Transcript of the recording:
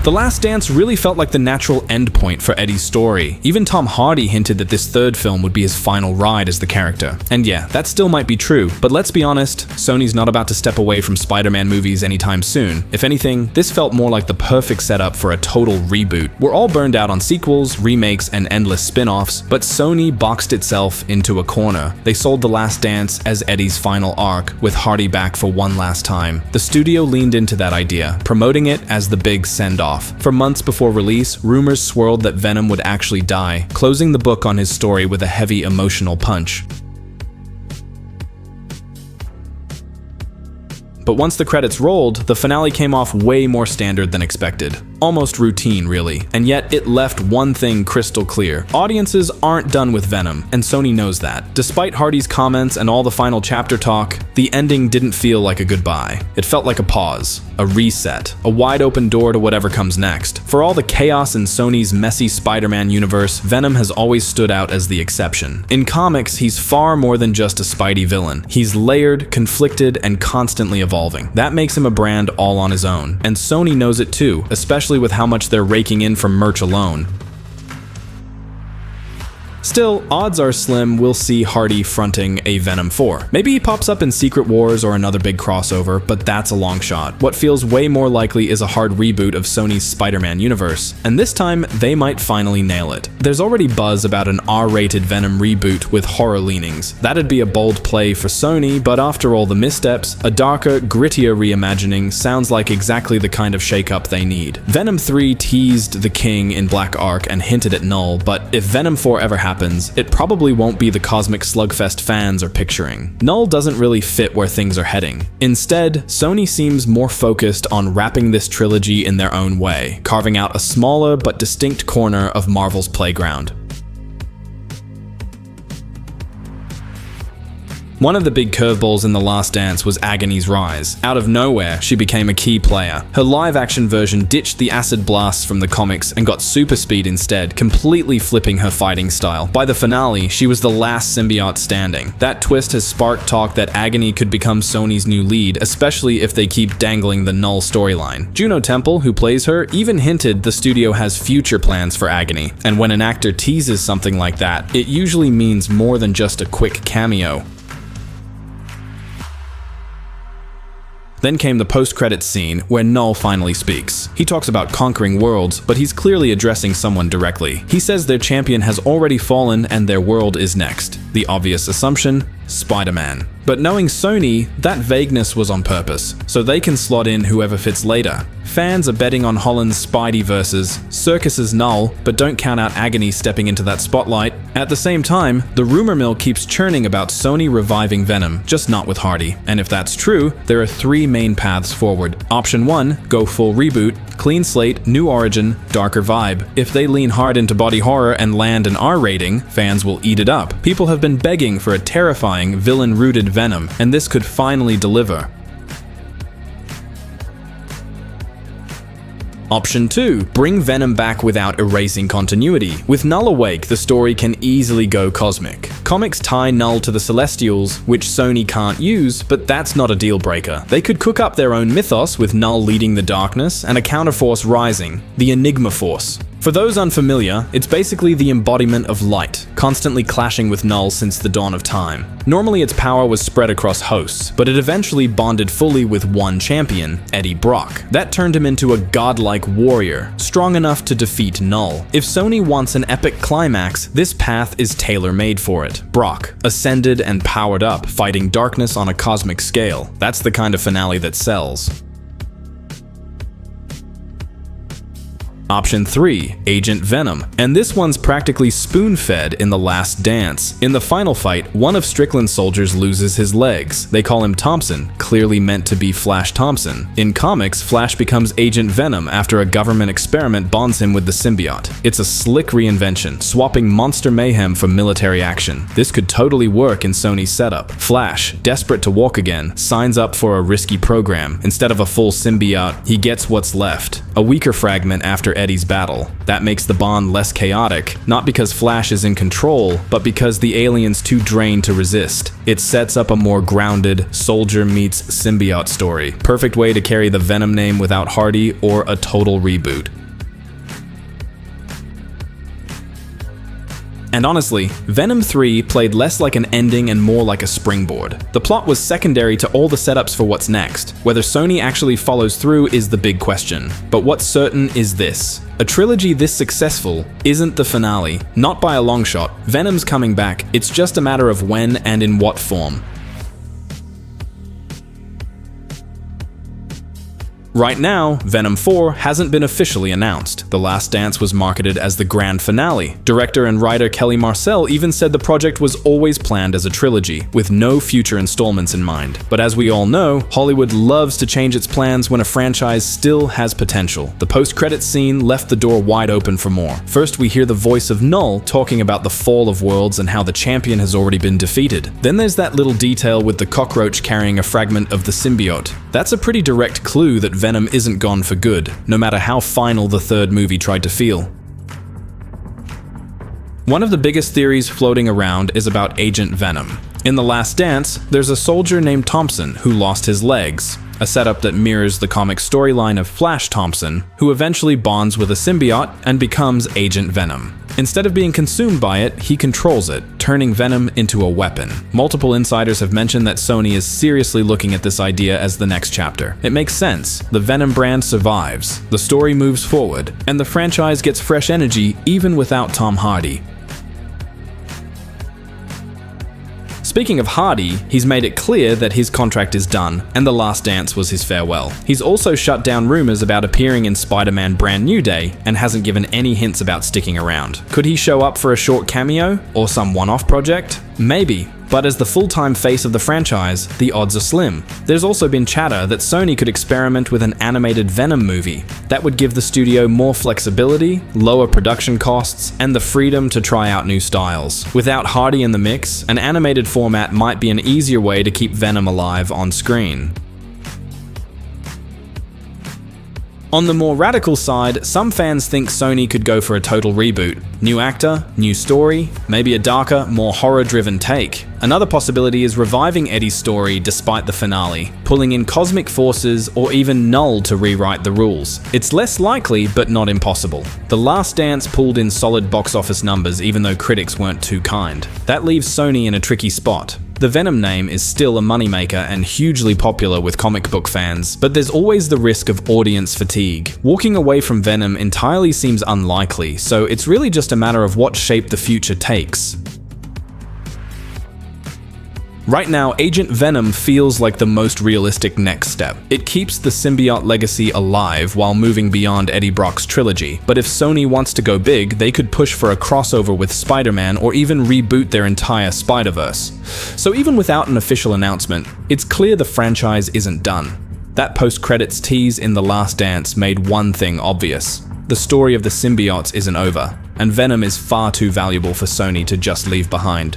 The Last Dance really felt like the natural endpoint for Eddie's story. Even Tom Hardy hinted that this third film would be his final ride as the character. And yeah, that still might be true, but let's be honest, Sony's not about to step away from Spider-Man movies anytime soon. If anything, this felt more like the perfect setup for a total reboot. We're all burned out on sequels, remakes, and endless spin-offs, but Sony boxed itself into a corner. They sold The Last Dance as Eddie's final arc, with Hardy back for one last time. The studio leaned into that idea, promoting it as the big send-off. For months before release, rumors swirled that Venom would actually die, closing the book on his story with a heavy emotional punch. But once the credits rolled, the finale came off way more standard than expected. Almost routine, really. And yet, it left one thing crystal clear. Audiences aren't done with Venom, and Sony knows that. Despite Hardy's comments and all the final chapter talk, the ending didn't feel like a goodbye. It felt like a pause, a reset, a wide open door to whatever comes next. For all the chaos in Sony's messy Spider-Man universe, Venom has always stood out as the exception. In comics, he's far more than just a Spidey villain. He's layered, conflicted, and constantly evolving. That makes him a brand all on his own. And Sony knows it too, especially with how much they're raking in from merch alone. Still, odds are slim we'll see Hardy fronting a Venom 4. Maybe he pops up in Secret Wars or another big crossover, but that's a long shot. What feels way more likely is a hard reboot of Sony's Spider-Man universe, and this time they might finally nail it. There's already buzz about an R-rated Venom reboot with horror leanings. That'd be a bold play for Sony, but after all the missteps, a darker, grittier reimagining sounds like exactly the kind of shakeup they need. Venom 3 teased the King in Black Ark and hinted at Null, but if Venom 4 ever happens, it probably won't be the cosmic slugfest fans are picturing. Null doesn't really fit where things are heading. Instead, Sony seems more focused on wrapping this trilogy in their own way, carving out a smaller but distinct corner of Marvel's playground. One of the big curveballs in The Last Dance was Agony's rise. Out of nowhere, she became a key player. Her live-action version ditched the acid blasts from the comics and got super speed instead, completely flipping her fighting style. By the finale, she was the last symbiote standing. That twist has sparked talk that Agony could become Sony's new lead, especially if they keep dangling the Null storyline. Juno Temple, who plays her, even hinted the studio has future plans for Agony. And when an actor teases something like that, it usually means more than just a quick cameo. Then came the post-credits scene where Null finally speaks. He talks about conquering worlds, but he's clearly addressing someone directly. He says their champion has already fallen and their world is next. The obvious assumption? Spider-Man. But knowing Sony, that vagueness was on purpose, so they can slot in whoever fits later. Fans are betting on Holland's Spidey versus Circus's Null, but don't count out Agony stepping into that spotlight. At the same time, the rumor mill keeps churning about Sony reviving Venom, just not with Hardy. And if that's true, there are three main paths forward. Option 1, go full reboot, clean slate, new origin, darker vibe. If they lean hard into body horror and land an R rating, fans will eat it up. People have been begging for a terrifying, villain-rooted Venom, and this could finally deliver. Option 2. Bring Venom back without erasing continuity. With Null awake, the story can easily go cosmic. Comics tie Null to the Celestials, which Sony can't use, but that's not a deal breaker. They could cook up their own mythos with Null leading the darkness and a counterforce rising, the Enigma Force. For those unfamiliar, it's basically the embodiment of light, constantly clashing with Null since the dawn of time. Normally its power was spread across hosts, but it eventually bonded fully with one champion, Eddie Brock. That turned him into a godlike warrior, strong enough to defeat Null. If Sony wants an epic climax, this path is tailor-made for it. Brock, ascended and powered up, fighting darkness on a cosmic scale. That's the kind of finale that sells. Option 3, Agent Venom. And this one's practically spoon-fed in The Last Dance. In the final fight, one of Strickland's soldiers loses his legs. They call him Thompson, clearly meant to be Flash Thompson. In comics, Flash becomes Agent Venom after a government experiment bonds him with the symbiote. It's a slick reinvention, swapping monster mayhem for military action. This could totally work in Sony's setup. Flash, desperate to walk again, signs up for a risky program. Instead of a full symbiote, he gets what's left. A weaker fragment after Eddie's battle. That makes the bond less chaotic, not because Flash is in control, but because the alien's too drained to resist. It sets up a more grounded, soldier meets symbiote story. Perfect way to carry the Venom name without Hardy or a total reboot. And honestly, Venom 3 played less like an ending and more like a springboard. The plot was secondary to all the setups for what's next. Whether Sony actually follows through is the big question. But what's certain is this: a trilogy this successful isn't the finale, not by a long shot. Venom's coming back, it's just a matter of when and in what form. Right now, Venom 4 hasn't been officially announced. The Last Dance was marketed as the grand finale. Director and writer Kelly Marcel even said the project was always planned as a trilogy, with no future installments in mind. But as we all know, Hollywood loves to change its plans when a franchise still has potential. The post-credits scene left the door wide open for more. First, we hear the voice of Null talking about the fall of worlds and how the champion has already been defeated. Then there's that little detail with the cockroach carrying a fragment of the symbiote. That's a pretty direct clue that Venom isn't gone for good, no matter how final the third movie tried to feel. One of the biggest theories floating around is about Agent Venom. In The Last Dance, there's a soldier named Thompson who lost his legs, a setup that mirrors the comic storyline of Flash Thompson, who eventually bonds with a symbiote and becomes Agent Venom. Instead of being consumed by it, he controls it, turning Venom into a weapon. Multiple insiders have mentioned that Sony is seriously looking at this idea as the next chapter. It makes sense. The Venom brand survives, the story moves forward, and the franchise gets fresh energy even without Tom Hardy. Speaking of Hardy, he's made it clear that his contract is done, and The Last Dance was his farewell. He's also shut down rumors about appearing in Spider-Man Brand New Day, and hasn't given any hints about sticking around. Could he show up for a short cameo, or some one-off project? Maybe, but as the full-time face of the franchise, the odds are slim. There's also been chatter that Sony could experiment with an animated Venom movie. That would give the studio more flexibility, lower production costs, and the freedom to try out new styles. Without Hardy in the mix, an animated format might be an easier way to keep Venom alive on screen. On the more radical side, some fans think Sony could go for a total reboot. New actor, new story, maybe a darker, more horror-driven take. Another possibility is reviving Eddie's story despite the finale, pulling in cosmic forces or even Null to rewrite the rules. It's less likely, but not impossible. The Last Dance pulled in solid box office numbers even though critics weren't too kind. That leaves Sony in a tricky spot. The Venom name is still a moneymaker and hugely popular with comic book fans, but there's always the risk of audience fatigue. Walking away from Venom entirely seems unlikely, so it's really just a matter of what shape the future takes. Right now, Agent Venom feels like the most realistic next step. It keeps the symbiote legacy alive while moving beyond Eddie Brock's trilogy, but if Sony wants to go big, they could push for a crossover with Spider-Man or even reboot their entire Spider-Verse. So even without an official announcement, it's clear the franchise isn't done. That post-credits tease in The Last Dance made one thing obvious. The story of the symbiotes isn't over, and Venom is far too valuable for Sony to just leave behind.